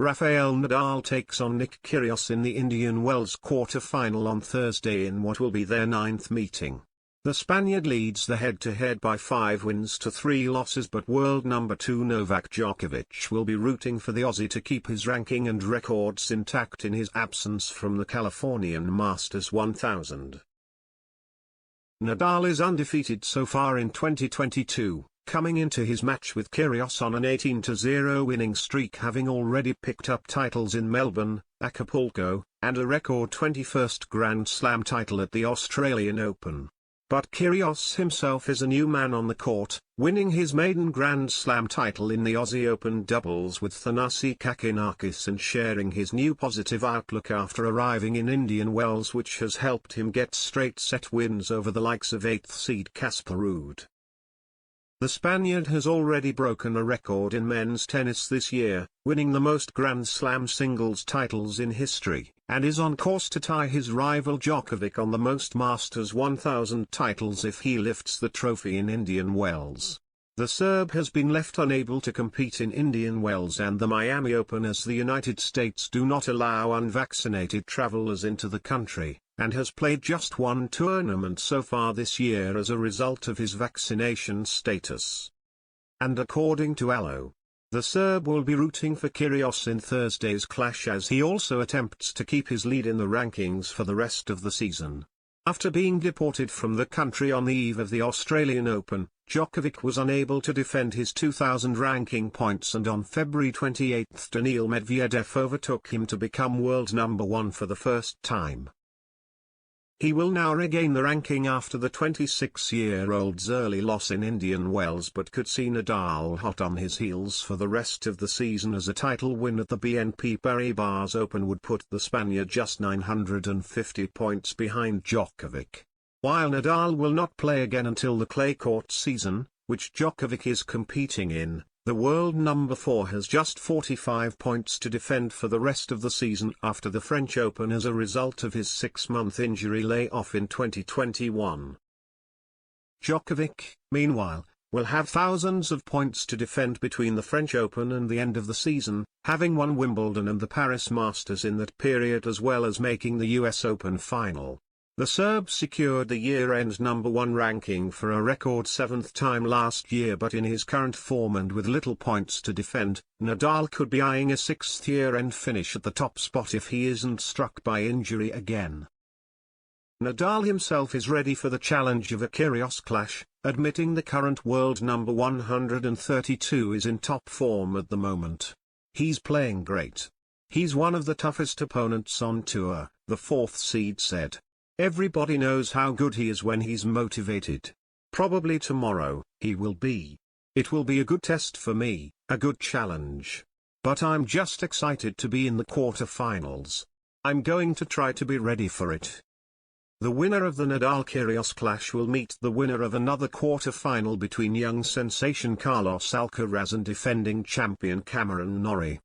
Rafael Nadal takes on Nick Kyrgios in the Indian Wells quarter-final on Thursday in what will be their 9th meeting. The Spaniard leads the head-to-head by 5 wins to 3 losses, but world number 2 Novak Djokovic will be rooting for the Aussie to keep his ranking and records intact in his absence from the Californian Masters 1000. Nadal is undefeated so far in 2022, coming into his match with Kyrgios on an 18-0 winning streak, having already picked up titles in Melbourne, Acapulco, and a record 21st Grand Slam title at the Australian Open. But Kyrgios himself is a new man on the court, winning his maiden Grand Slam title in the Aussie Open doubles with Thanasi Kokkinakis and sharing his new positive outlook after arriving in Indian Wells, which has helped him get straight set wins over the likes of 8th seed Casper Ruud. The Spaniard has already broken a record in men's tennis this year, winning the most Grand Slam singles titles in history, and is on course to tie his rival Djokovic on the most Masters 1000 titles if he lifts the trophy in Indian Wells. The Serb has been left unable to compete in Indian Wells and the Miami Open as the United States do not allow unvaccinated travelers into the country, and has played just one tournament so far this year as a result of his vaccination status. And according to Allo, the Serb will be rooting for Kyrgios in Thursday's clash as he also attempts to keep his lead in the rankings for the rest of the season. After being deported from the country on the eve of the Australian Open, Djokovic was unable to defend his 2000 ranking points, and on February 28 Daniil Medvedev overtook him to become world number 1 for the first time. He will now regain the ranking after the 26-year-old's early loss in Indian Wells, but could see Nadal hot on his heels for the rest of the season, as a title win at the BNP Paribas Open would put the Spaniard just 950 points behind Djokovic. While Nadal will not play again until the clay court season, which Djokovic is competing in, the world number 4 has just 45 points to defend for the rest of the season after the French Open as a result of his 6-month injury layoff in 2021. Djokovic, meanwhile, will have thousands of points to defend between the French Open and the end of the season, having won Wimbledon and the Paris Masters in that period, as well as making the US Open final. The Serb secured the year-end number 1 ranking for a record 7th time last year, but in his current form and with little points to defend, Nadal could be eyeing a 6th year-end finish at the top spot if he isn't struck by injury again. Nadal himself is ready for the challenge of a Kyrgios clash, admitting the current world number 132 is in top form at the moment. He's playing great. He's one of the toughest opponents on tour, the 4th seed said. Everybody knows how good he is when he's motivated. Probably tomorrow, he will be. It will be a good test for me, a good challenge. But I'm just excited to be in the quarter-finals. I'm going to try to be ready for it. The winner of the Nadal-Kyrgios clash will meet the winner of another quarter-final between young sensation Carlos Alcaraz and defending champion Cameron Norrie.